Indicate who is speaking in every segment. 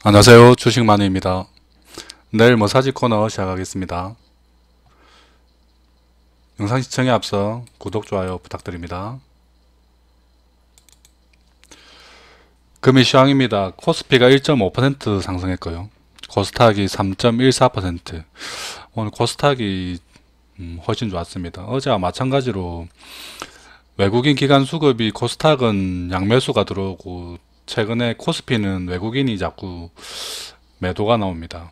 Speaker 1: 안녕하세요. 주식마니입니다. 내일 사지 코너 시작하겠습니다. 영상 시청에 앞서 구독, 좋아요 부탁드립니다. 금일 시황입니다. 코스피가 1.5% 상승했고요. 코스닥이 3.14%. 오늘 코스닥이 훨씬 좋았습니다. 어제와 마찬가지로 외국인 기관 수급이 코스닥은 양매수가 들어오고 최근에 코스피는 외국인이 자꾸 매도가 나옵니다.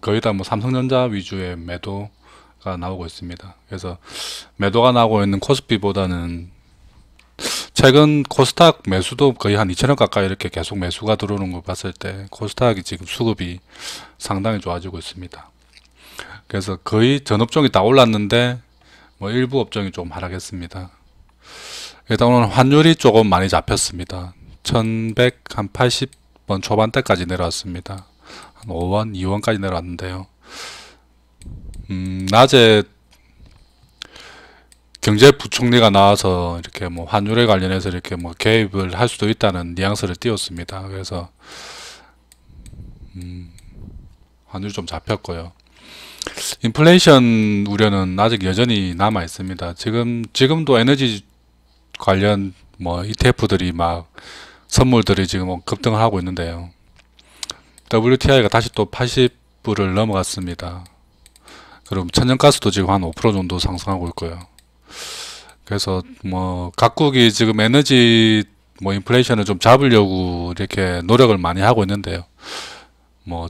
Speaker 1: 거의 다 삼성전자 위주의 매도가 나오고 있습니다. 그래서 매도가 나오고 있는 코스피보다는 최근 코스닥 매수도 거의 한 2천원 가까이 이렇게 계속 매수가 들어오는 걸 봤을 때 코스닥이 지금 수급이 상당히 좋아지고 있습니다. 그래서 거의 전 업종이 다 올랐는데 일부 업종이 좀 하락했습니다. 일단 오늘 환율이 조금 많이 잡혔습니다. 1180원 초반대까지 내려왔습니다. 한 5원, 2원까지 내려왔는데요. 낮에 경제부총리가 나와서 이렇게 환율에 관련해서 이렇게 개입을 할 수도 있다는 뉘앙스를 띄웠습니다. 그래서 환율이 좀 잡혔고요. 인플레이션 우려는 아직 여전히 남아 있습니다. 지금도 에너지 관련 ETF들이 선물들이 지금 급등을 하고 있는데요. WTI가 다시 또 80불을 넘어갔습니다. 그럼 천연가스도 지금 한 5% 정도 상승하고 있고요. 그래서 각국이 지금 에너지 인플레이션을 좀 잡으려고 이렇게 노력을 많이 하고 있는데요.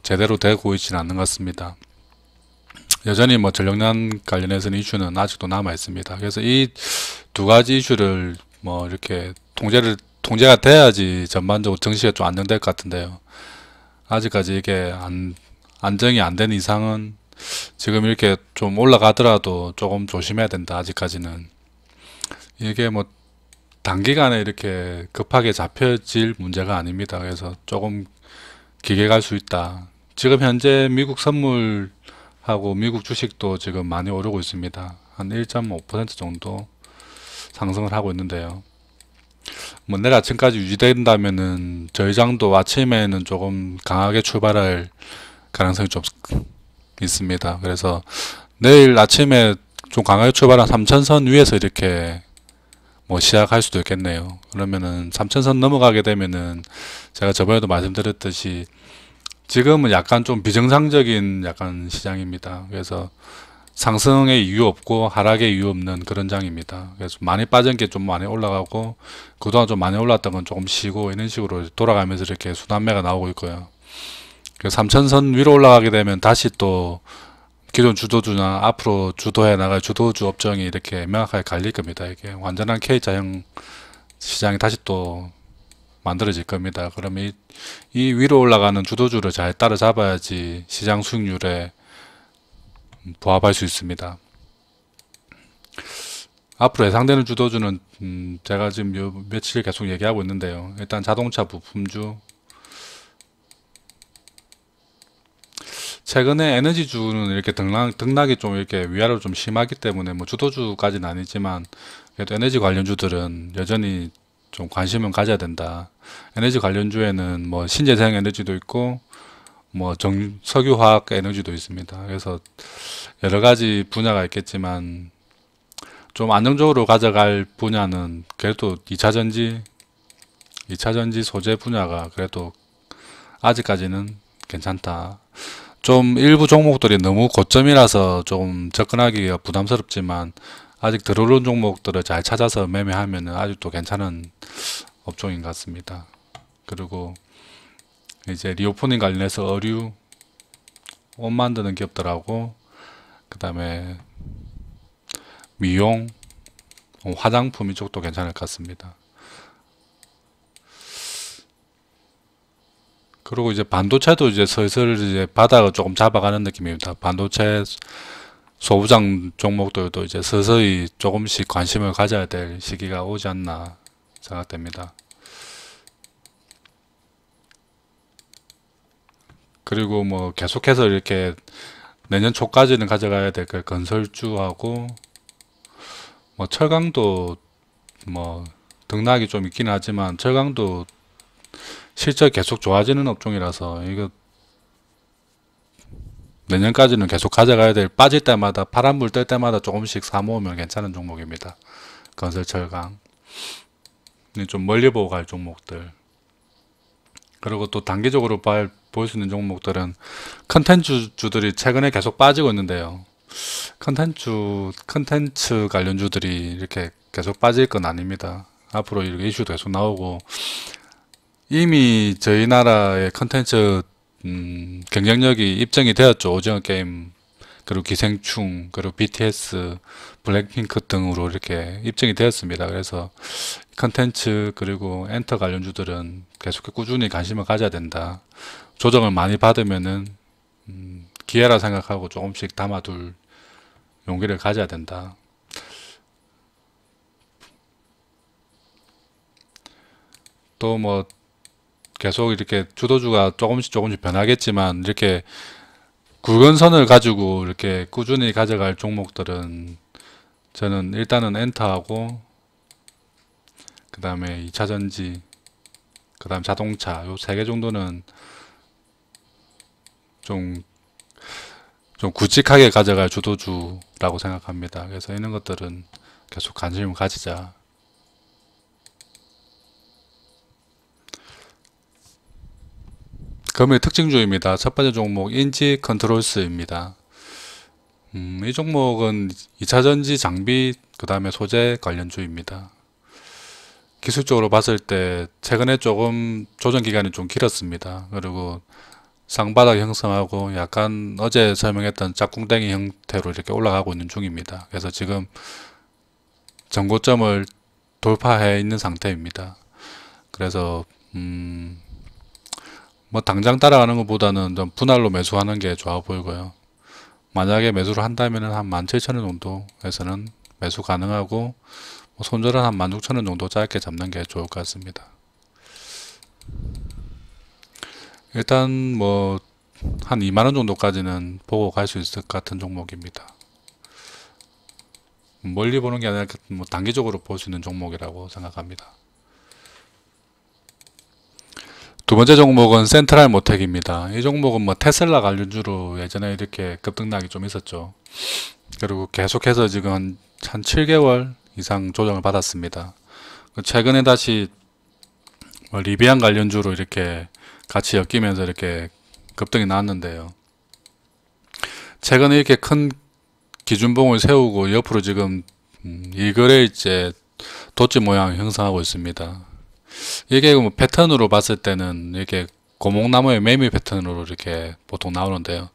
Speaker 1: 제대로 되고 있지는 않는 것 같습니다. 여전히 전력난 관련해서는 이슈는 아직도 남아 있습니다. 그래서 이 두 가지 이슈를 이렇게 통제가 돼야지 전반적으로 증시가 좀 안정될 것 같은데요. 아직까지 이게 안정이 안 된 이상은 지금 이렇게 좀 올라가더라도 조금 조심해야 된다. 아직까지는 이게 단기간에 이렇게 급하게 잡혀질 문제가 아닙니다. 그래서 조금 길게 갈 수 있다. 지금 현재 미국 선물하고 미국 주식도 지금 많이 오르고 있습니다. 한 1.5% 정도 상승을 하고 있는데요. 내일 아침까지 유지된다면은 저희 장도 아침에는 조금 강하게 출발할 가능성이 좀 있습니다. 그래서 내일 아침에 좀 강하게 출발한 3천선 위에서 이렇게 시작할 수도 있겠네요. 그러면은 3천선 넘어가게 되면은 제가 저번에도 말씀드렸듯이 지금은 약간 좀 비정상적인 약간 시장입니다. 그래서 상승의 이유 없고 하락의 이유 없는 그런 장입니다. 그래서 많이 빠진 게 좀 많이 올라가고 그동안 좀 많이 올랐던 건 조금 쉬고 이런 식으로 돌아가면서 이렇게 순환매가 나오고 있고요. 3천선 위로 올라가게 되면 다시 또 기존 주도주나 앞으로 주도해 나갈 주도주 업종이 이렇게 명확하게 갈릴 겁니다. 이게 완전한 K자형 시장이 다시 또 만들어질 겁니다. 그러면 이 위로 올라가는 주도주를 잘 따라잡아야지 시장 수익률에 부합할 수 있습니다. 앞으로 예상되는 주도주는 제가 지금 요 며칠 계속 얘기하고 있는데요. 일단 자동차 부품주, 최근에 에너지주는 이렇게 등락이 좀 이렇게 위아래로 좀 심하기 때문에 주도주까지는 아니지만 그래도 에너지 관련주들은 여전히 좀 관심은 가져야 된다. 에너지 관련주에는 신재생 에너지도 있고 석유화학 에너지도 있습니다. 그래서 여러 가지 분야가 있겠지만 좀 안정적으로 가져갈 분야는 그래도 2차전지 소재 분야가 그래도 아직까지는 괜찮다. 좀 일부 종목들이 너무 고점이라서 좀 접근하기가 부담스럽지만 아직 들어오는 종목들을 잘 찾아서 매매하면 아직도 괜찮은 업종인 것 같습니다. 그리고 이제 리오포닝 관련해서 의류, 옷 만드는 기업들하고 그 다음에 미용, 화장품 이쪽도 괜찮을 것 같습니다. 그리고 이제 반도체도 이제 슬슬 이제 바닥을 조금 잡아가는 느낌입니다. 반도체 소부장 종목들도 이제 서서히 조금씩 관심을 가져야 될 시기가 오지 않나 생각됩니다. 그리고 계속해서 이렇게 내년 초까지는 가져가야 될 그 건설주하고 철강도 등락이 좀 있긴 하지만 철강도 실적 계속 좋아지는 업종이라서 이거 내년까지는 계속 가져가야 될, 빠질 때마다 파란불 뜰 때마다 조금씩 사모으면 괜찮은 종목입니다. 건설 철강 좀 멀리 보고 갈 종목들, 그리고 또 단기적으로 볼 수 있는 종목들은 컨텐츠주들이 최근에 계속 빠지고 있는데요. 컨텐츠 관련주들이 이렇게 계속 빠질 건 아닙니다. 앞으로 이렇게 이슈도 계속 나오고, 이미 저희 나라의 컨텐츠 경쟁력이 입증이 되었죠. 오징어 게임, 그리고 기생충, 그리고 BTS, 블랙핑크 등으로 이렇게 입증이 되었습니다. 그래서 컨텐츠 그리고 엔터 관련주들은 계속 꾸준히 관심을 가져야 된다. 조정을 많이 받으면은 기회라 생각하고 조금씩 담아둘 용기를 가져야 된다. 또 뭐 계속 이렇게 주도주가 조금씩 변하겠지만, 이렇게 굵은 선을 가지고 이렇게 꾸준히 가져갈 종목들은 저는 일단은 엔터하고, 그 다음에 2차전지, 그 다음 자동차, 요 세 개 정도는 좀 굵직하게 가져갈 주도주라고 생각합니다. 그래서 이런 것들은 계속 관심을 가지자. 금일 특징주입니다. 첫 번째 종목 인지 컨트롤스입니다. 이 종목은 2차전지 장비, 그 다음에 소재 관련주입니다. 기술적으로 봤을 때 최근에 조금 조정 기간이 좀 길었습니다. 그리고 쌍바닥 형성하고 약간 어제 설명했던 짝꿍땡이 형태로 이렇게 올라가고 있는 중입니다. 그래서 지금 전고점을 돌파해 있는 상태입니다. 그래서 뭐 당장 따라가는 것보다는 좀 분할로 매수하는 게 좋아 보이고요. 만약에 매수를 한다면 한 17,000원 정도에서는 매수 가능하고, 손절은 한 16,000원 정도 짧게 잡는 게 좋을 것 같습니다. 일단 뭐 한 2만원 정도까지는 보고 갈 수 있을 것 같은 종목입니다. 멀리 보는 게 아니라 뭐 단기적으로 볼 수 있는 종목이라고 생각합니다. 두 번째 종목은 센트럴 모텍입니다. 이 종목은 뭐 테슬라 관련주로 예전에 이렇게 급등락이 좀 있었죠. 그리고 계속해서 지금 한 7개월 이상 조정을 받았습니다. 최근에 다시 리비안 관련주로 이렇게 같이 엮이면서 이렇게 급등이 나왔는데요. 최근에 이렇게 큰 기준봉을 세우고 옆으로 지금 일거래일제 도치 모양 형성하고 있습니다. 이게 뭐 패턴으로 봤을 때는 이렇게 고목나무의 매미 패턴으로 이렇게 보통 나오는데요.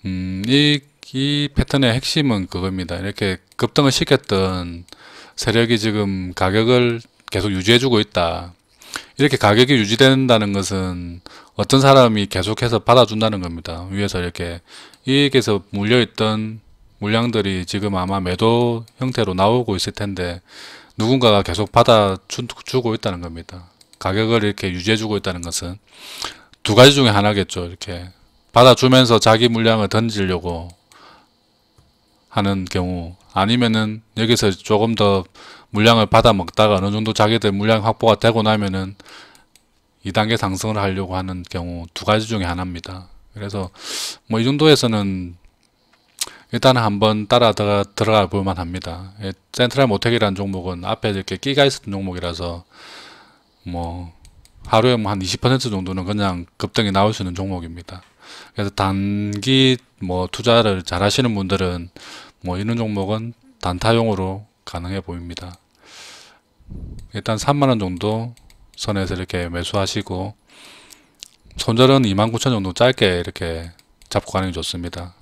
Speaker 1: 이 패턴의 핵심은 그겁니다. 이렇게 급등을 시켰던 세력이 지금 가격을 계속 유지해주고 있다. 이렇게 가격이 유지된다는 것은 어떤 사람이 계속해서 받아준다는 겁니다. 위에서 이렇게 이익에서 물려있던 물량들이 지금 아마 매도 형태로 나오고 있을 텐데, 누군가가 계속 받아주고 있다는 겁니다. 가격을 이렇게 유지해주고 있다는 것은 두 가지 중에 하나겠죠. 이렇게 받아주면서 자기 물량을 던지려고 하는 경우, 아니면은 여기서 조금 더 물량을 받아 먹다가 어느 정도 자기들 물량 확보가 되고 나면은 2단계 상승을 하려고 하는 경우, 두 가지 중에 하나입니다. 그래서 뭐 이 정도에서는 일단 한번 따라 들어가 볼만 합니다. 센트럴 모텍이라는 종목은 앞에 이렇게 끼가 있었던 종목이라서 뭐 하루에 뭐 한 20% 정도는 그냥 급등이 나올 수 있는 종목입니다. 그래서 단기 뭐 투자를 잘 하시는 분들은 뭐 이런 종목은 단타용으로 가능해 보입니다. 일단 3만원 정도 선에서 이렇게 매수하시고, 손절은 29,000 정도 짧게 이렇게 잡고 가는 게 좋습니다.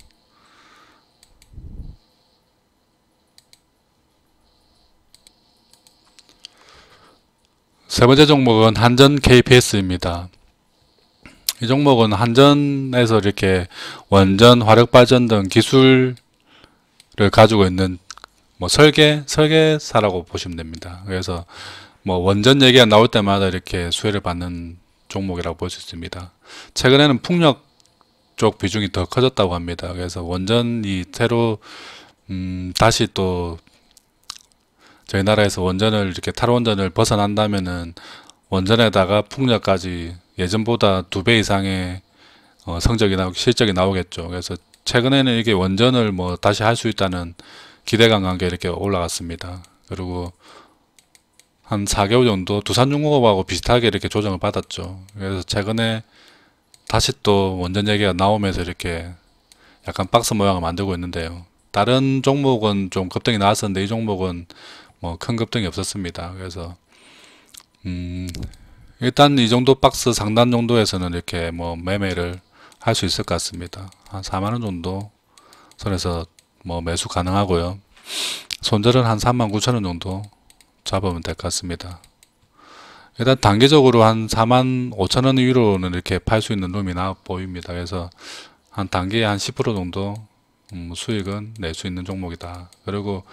Speaker 1: 세 번째 종목은 한전 KPS입니다. 이 종목은 한전에서 이렇게 원전, 화력발전 등 기술을 가지고 있는 뭐 설계사라고 보시면 됩니다. 그래서 뭐 원전 얘기가 나올 때마다 이렇게 수혜를 받는 종목이라고 볼 수 있습니다. 최근에는 풍력 쪽 비중이 더 커졌다고 합니다. 그래서 원전이 새로 다시 또 저희 나라에서 원전을 이렇게 탈원전을 벗어난다면은 원전에다가 풍력까지 예전보다 2배 이상의 성적이 실적이 나오겠죠. 그래서 최근에는 이게 원전을 뭐 다시 할 수 있다는 기대감 관계 이렇게 올라갔습니다. 그리고 한 4개월 정도 두산중공업하고 비슷하게 이렇게 조정을 받았죠. 그래서 최근에 다시 또 원전 얘기가 나오면서 이렇게 약간 박스 모양을 만들고 있는데요. 다른 종목은 좀 급등이 나왔었는데 이 종목은 뭐 큰 급등이 없었습니다. 그래서 일단 이 정도 박스 상단 정도에서는 이렇게 뭐 매매를 할 수 있을 것 같습니다. 한 4만원 정도 선에서 뭐 매수 가능하고요. 손절은 한 39,000원 정도 잡으면 될 것 같습니다. 일단 단기적으로 한 45,000원 이후로는 이렇게 팔 수 있는 룸이 나 보입니다. 그래서 한 단기에 한 10% 정도 수익은 낼 수 있는 종목이다. 그리고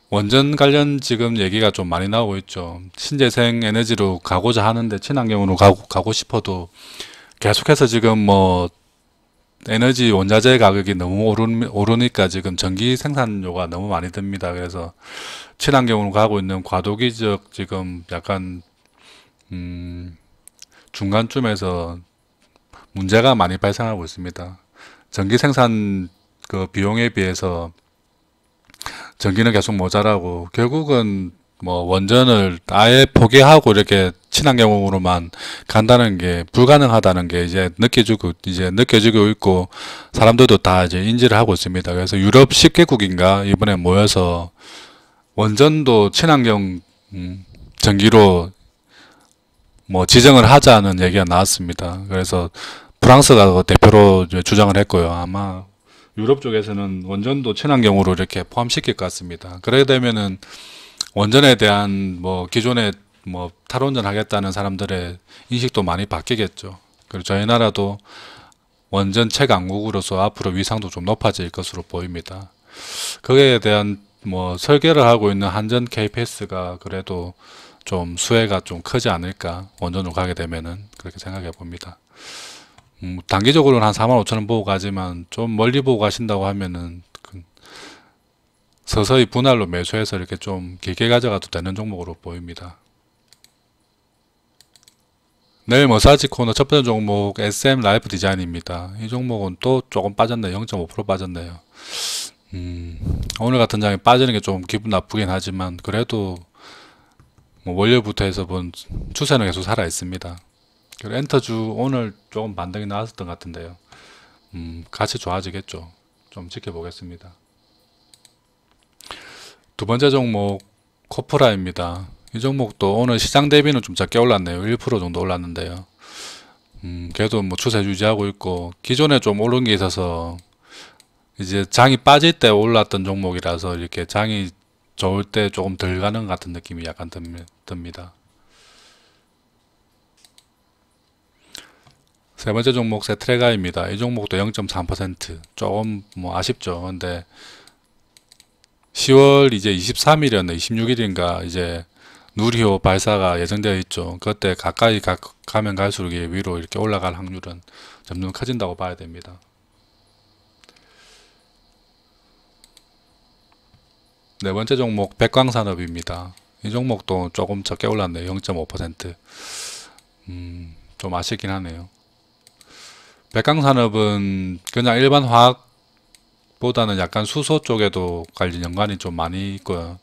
Speaker 1: 원전 관련 지금 얘기가 좀 많이 나오고 있죠. 신재생 에너지로 가고자 하는데 친환경으로 가고 싶어도 계속해서 지금 뭐 에너지 원자재 가격이 너무 오르니까 지금 전기 생산료가 너무 많이 듭니다. 그래서 친환경으로 가고 있는 과도기적 지금 약간 중간쯤에서 문제가 많이 발생하고 있습니다. 전기 생산 그 비용에 비해서 전기는 계속 모자라고 결국은 뭐 원전을 아예 포기하고 이렇게 친환경으로만 간다는 게 불가능하다는 게 이제 느껴지고 있고 사람들도 다 이제 인지를 하고 있습니다. 그래서 유럽 10개국인가 이번에 모여서 원전도 친환경 전기로 뭐 지정을 하자는 얘기가 나왔습니다. 그래서 프랑스가 그 대표로 이제 주장을 했고요. 아마 유럽 쪽에서는 원전도 친환경으로 이렇게 포함시킬 것 같습니다. 그래 되면은 원전에 대한 뭐 기존에 뭐 탈원전 하겠다는 사람들의 인식도 많이 바뀌겠죠. 그리고 저희 나라도 원전 최강국으로서 앞으로 위상도 좀 높아질 것으로 보입니다. 거기에 대한 뭐 설계를 하고 있는 한전 KPS가 그래도 좀 수혜가 좀 크지 않을까, 원전으로 가게 되면은 그렇게 생각해 봅니다. 단기적으로는 한 45,000원 보고 가지만 좀 멀리 보고 가신다고 하면은 서서히 분할로 매수해서 이렇게 좀 길게 가져가도 되는 종목으로 보입니다. 내일 머사지 코너 첫 번째 종목 SM 라이프 디자인입니다. 이 종목은 또 조금 빠졌네요. 0.5% 빠졌네요. 오늘 같은 장에 빠지는 게 좀 기분 나쁘긴 하지만 그래도 뭐 월요일부터 해서 본 추세는 계속 살아 있습니다. 그리고 엔터주 오늘 조금 반등이 나왔었던 것 같은데요. 같이 좋아지겠죠. 좀 지켜보겠습니다. 두 번째 종목 코프라입니다. 이 종목도 오늘 시장 대비는 좀 작게 올랐네요. 1% 정도 올랐는데요. 그래도 뭐 추세 유지하고 있고 기존에 좀 오른 게 있어서 이제 장이 빠질 때 올랐던 종목이라서 이렇게 장이 좋을 때 조금 덜 가는 것 같은 느낌이 약간 듭니다. 세 번째 종목 세트레가입니다. 이 종목도 0.3% 조금 뭐 아쉽죠. 근데 10월 이제 23일이었나 26일인가 이제 누리호 발사가 예정되어 있죠. 그때 가까이 가면 갈수록 위로 이렇게 올라갈 확률은 점점 커진다고 봐야 됩니다. 네 번째 종목 백광산업입니다. 이 종목도 조금 적게 올랐네요. 0.5%. 좀 아쉽긴 하네요. 백광산업은 그냥 일반 화학보다는 약간 수소 쪽에도 관련 연관이 좀 많이 있고요.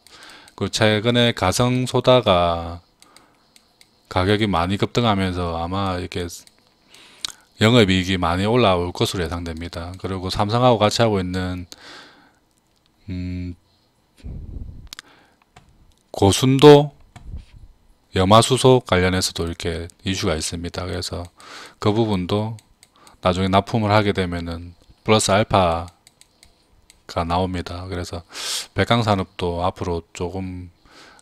Speaker 1: 그 최근에 가성소다가 가격이 많이 급등하면서 아마 이렇게 영업이익이 많이 올라올 것으로 예상됩니다. 그리고 삼성하고 같이 하고 있는 고순도 염화수소 관련해서도 이렇게 이슈가 있습니다. 그래서 그 부분도 나중에 납품을 하게 되면은 플러스 알파가 나옵니다. 그래서 백광산업도 앞으로 조금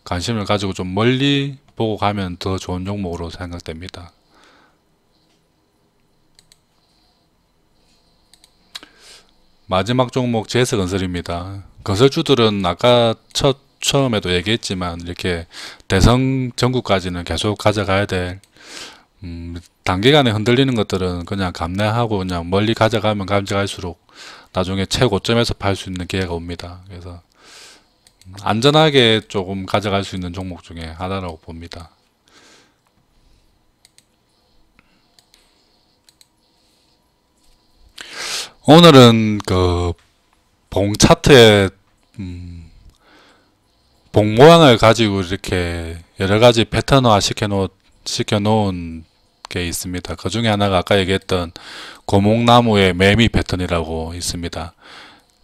Speaker 1: 관심을 가지고 좀 멀리 보고 가면 더 좋은 종목으로 생각됩니다. 마지막 종목 GS건설입니다. 건설주들은 아까 처음에도 얘기했지만 이렇게 대선 전국까지는 계속 가져가야 될 단기간에 흔들리는 것들은 그냥 감내하고 그냥 멀리 가져가면 가져갈수록 나중에 최고점에서 팔 수 있는 기회가 옵니다. 그래서 안전하게 조금 가져갈 수 있는 종목 중에 하나라고 봅니다. 오늘은 그 봉 차트에 봉 모양을 가지고 이렇게 여러 가지 패턴화 시켜놓은 게 있습니다. 그 중에 하나가 아까 얘기했던 고목나무의 매미 패턴이라고 있습니다.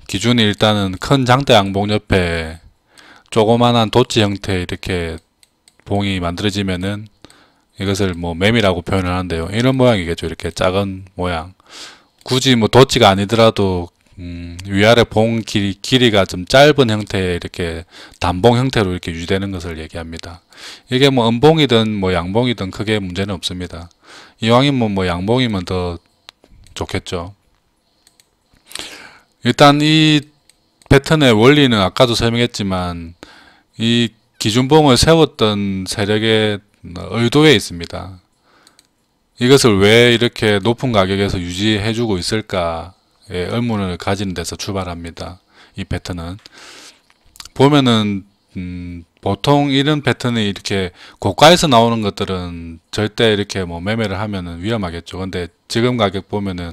Speaker 1: 기준이 일단은 큰 장대 양봉 옆에 조그만한 도치 형태 이렇게 봉이 만들어지면은 이것을 뭐 매미라고 표현을 하는데요. 이런 모양이겠죠. 이렇게 작은 모양. 굳이 뭐 도치가 아니더라도 위아래 봉 길이가 좀 짧은 형태의 이렇게 단봉 형태로 이렇게 유지되는 것을 얘기합니다. 이게 뭐 음봉이든 뭐 양봉이든 크게 문제는 없습니다. 이왕이면 뭐 양봉이면 더 좋겠죠. 일단 이 패턴의 원리는 아까도 설명했지만 이 기준봉을 세웠던 세력의 의도에 있습니다. 이것을 왜 이렇게 높은 가격에서 유지해주고 있을까의 의문을 가지는 데서 출발합니다. 이 패턴은 보면은 보통 이런 패턴이 이렇게 고가에서 나오는 것들은 절대 이렇게 뭐 매매를 하면은 위험하겠죠. 근데 지금 가격 보면은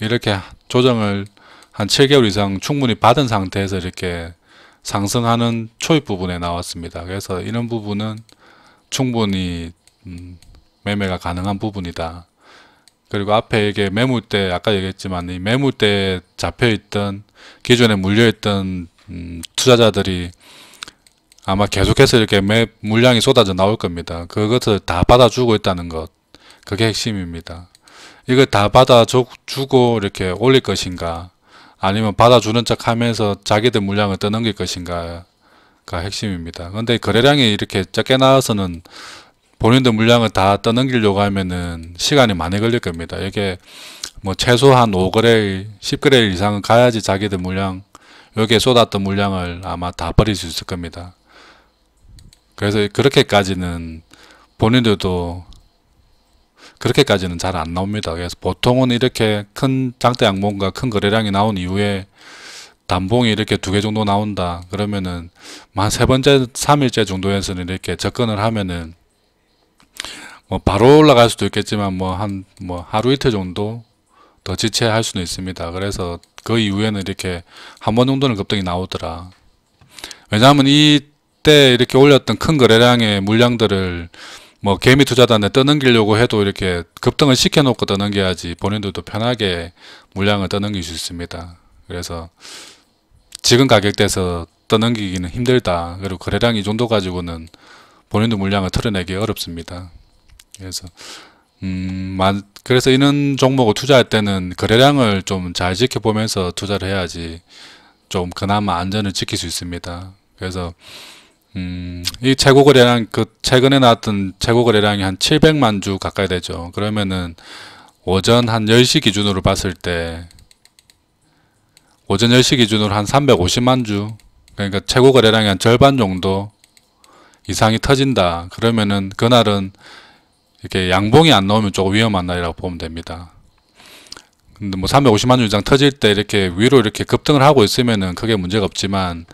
Speaker 1: 이렇게 조정을 한 7개월 이상 충분히 받은 상태에서 이렇게 상승하는 초입 부분에 나왔습니다. 그래서 이런 부분은 충분히 매매가 가능한 부분이다. 그리고 앞에 이게 매물대 아까 얘기했지만 이 매물대에 잡혀있던 기존에 물려있던 투자자들이 아마 계속해서 이렇게 물량이 쏟아져 나올 겁니다. 그것을 다 받아주고 있다는 것, 그게 핵심입니다. 이걸 다 받아주고 이렇게 올릴 것인가, 아니면 받아주는 척 하면서 자기들 물량을 떠넘길 것인가가 핵심입니다. 근데 거래량이 이렇게 적게 나와서는 본인들 물량을 다 떠넘기려고 하면은 시간이 많이 걸릴 겁니다. 이게 뭐 최소한 5거래일, 10거래일 이상은 가야지 자기들 물량, 여기에 쏟았던 물량을 아마 다 버릴 수 있을 겁니다. 그래서 그렇게까지는 본인들도 그렇게까지는 잘 안 나옵니다. 그래서 보통은 이렇게 큰 장대 양봉과 큰 거래량이 나온 이후에 단봉이 이렇게 2개 정도 나온다. 그러면은 한 3번째, 3일째 정도에서는 이렇게 접근을 하면은 뭐 바로 올라갈 수도 있겠지만 뭐 하루 이틀 정도 더 지체할 수는 있습니다. 그래서 그 이후에는 이렇게 한 번 정도는 급등이 나오더라. 왜냐하면 이때 이렇게 올렸던 큰 거래량의 물량들을 뭐 개미 투자단에 떠넘기려고 해도 이렇게 급등을 시켜놓고 떠넘겨야지 본인들도 편하게 물량을 떠넘길 수 있습니다. 그래서 지금 가격대에서 떠넘기기는 힘들다. 그리고 거래량 이 정도 가지고는 본인도 물량을 털어내기 어렵습니다. 그래서 이런 종목을 투자할 때는 거래량을 좀 잘 지켜보면서 투자를 해야지 좀 그나마 안전을 지킬 수 있습니다. 그래서 이 최고 거래량, 최근에 나왔던 최고 거래량이 한 700만 주 가까이 되죠. 그러면은 오전 한 10시 기준으로 봤을 때 오전 10시 기준으로 한 350만 주, 그러니까 최고 거래량이 한 절반 정도 이상이 터진다. 그러면은 그날은 이렇게 양봉이 안 나오면 조금 위험한 날이라고 보면 됩니다. 근데 뭐 350만 주 이상 터질 때 이렇게 위로 이렇게 급등을 하고 있으면은 크게 문제가 없지만,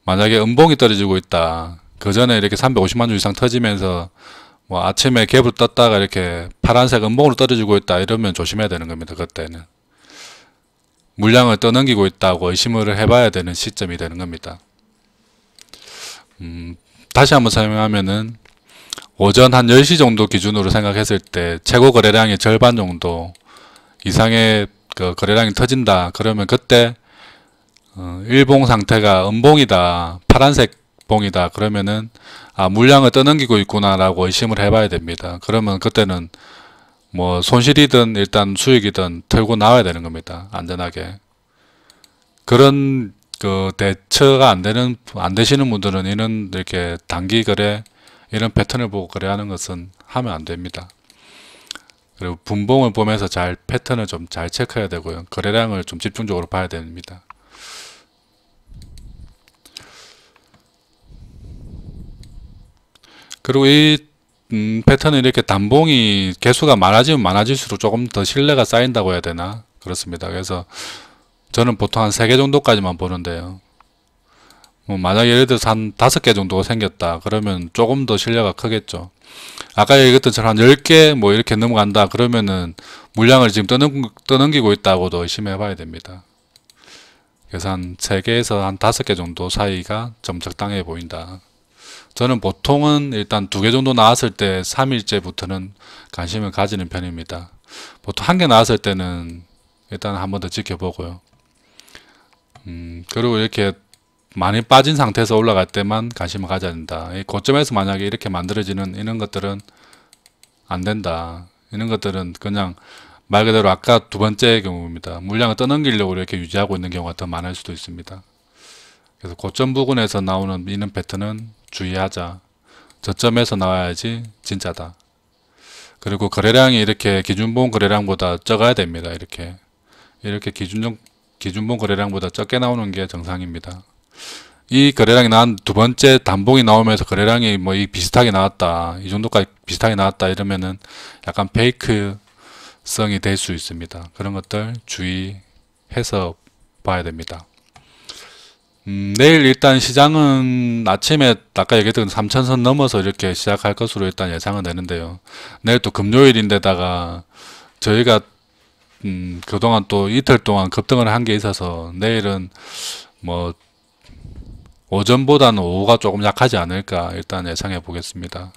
Speaker 1: 만약에 음봉이 떨어지고 있다. 그 전에 이렇게 350만 주 이상 터지면서 뭐 아침에 갭을 떴다가 이렇게 파란색 음봉으로 떨어지고 있다. 이러면 조심해야 되는 겁니다. 그때는 물량을 떠넘기고 있다고 의심을 해봐야 되는 시점이 되는 겁니다. 다시 한번 설명하면은 오전 한 10시 정도 기준으로 생각했을 때 최고 거래량의 절반 정도 이상의 그 거래량이 터진다. 그러면 그때 일봉 상태가 음봉이다, 파란색 봉이다. 그러면은 물량을 떠넘기고 있구나 라고 의심을 해봐야 됩니다. 그러면 그때는 뭐 손실이든 일단 수익이든 털고 나와야 되는 겁니다. 안전하게. 그런 그 대처가 안 되시는 분들은 이런 이렇게 단기 거래, 이런 패턴을 보고 거래하는 것은 하면 안 됩니다. 그리고 분봉을 보면서 패턴을 좀 잘 체크해야 되고요. 거래량을 좀 집중적으로 봐야 됩니다. 그리고 이 패턴은 이렇게 단봉이 개수가 많아지면 많아질수록 조금 더 신뢰가 쌓인다고 해야 되나? 그렇습니다. 그래서 저는 보통 한 3개 정도까지만 보는데요. 뭐 만약에 예를 들어서 한 5개 정도가 생겼다. 그러면 조금 더 신뢰가 크겠죠. 아까 얘기했던 처럼 한 10개 뭐 이렇게 넘어간다. 그러면은 물량을 지금 떠넘기고 있다고도 의심해 봐야 됩니다. 그래서 한 3개에서 한 5개 정도 사이가 좀 적당해 보인다. 저는 보통은 일단 2개 정도 나왔을 때 3일째부터는 관심을 가지는 편입니다. 보통 1개 나왔을 때는 일단 한 번 더 지켜보고요. 그리고 이렇게 많이 빠진 상태에서 올라갈 때만 관심을 가져야 된다. 이 고점에서 만약에 이렇게 만들어지는 이런 것들은 안 된다. 이런 것들은 그냥 말 그대로 아까 2번째 경우입니다. 물량을 떠넘기려고 이렇게 유지하고 있는 경우가 더 많을 수도 있습니다. 그래서 고점 부근에서 나오는 이런 패턴은 주의하자. 저점에서 나와야지 진짜다. 그리고 거래량이 이렇게 기준봉 거래량보다 적어야 됩니다. 이렇게 기준봉 거래량보다 적게 나오는 게 정상입니다. 이 거래량이 나온 2번째 단봉이 나오면서 거래량이 뭐 비슷하게 나왔다, 이 정도까지 비슷하게 나왔다 이러면은 약간 페이크성이 될 수 있습니다. 그런 것들 주의해서 봐야 됩니다. 내일 일단 시장은 아침에 아까 얘기했던 3천선 넘어서 이렇게 시작할 것으로 일단 예상은 되는데요. 내일 또 금요일인데다가 저희가 그동안 또 이틀 동안 급등을 한 게 있어서 내일은 뭐 오전보다는 오후가 조금 약하지 않을까 일단 예상해 보겠습니다.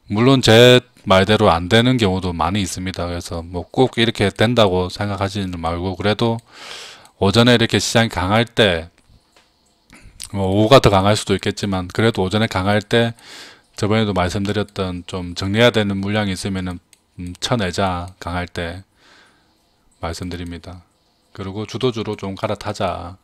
Speaker 1: 물론 제 말대로 안 되는 경우도 많이 있습니다. 그래서 뭐 꼭 이렇게 된다고 생각하지는 말고, 그래도 오전에 이렇게 시장이 강할 때, 뭐 오후가 더 강할 수도 있겠지만 그래도 오전에 강할 때 저번에도 말씀드렸던 좀 정리해야 되는 물량이 있으면은 쳐내자, 강할 때 말씀드립니다. 그리고 주도주로 좀 갈아타자.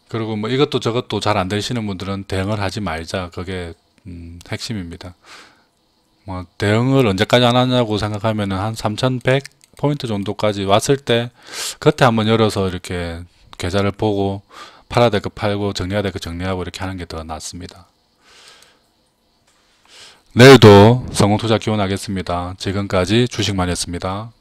Speaker 1: 그리고 뭐 이것도 저것도 잘 안 되시는 분들은 대응을 하지 말자. 그게 핵심입니다. 뭐 대응을 언제까지 안 하냐고 생각하면은 한 3100포인트 정도까지 왔을 때 그때 한번 열어서 이렇게 계좌를 보고 팔아야 될 거 팔고 정리해야 될 거 정리하고 이렇게 하는 게 더 낫습니다. 내일도 성공투자 기원하겠습니다. 지금까지 주식만이었습니다.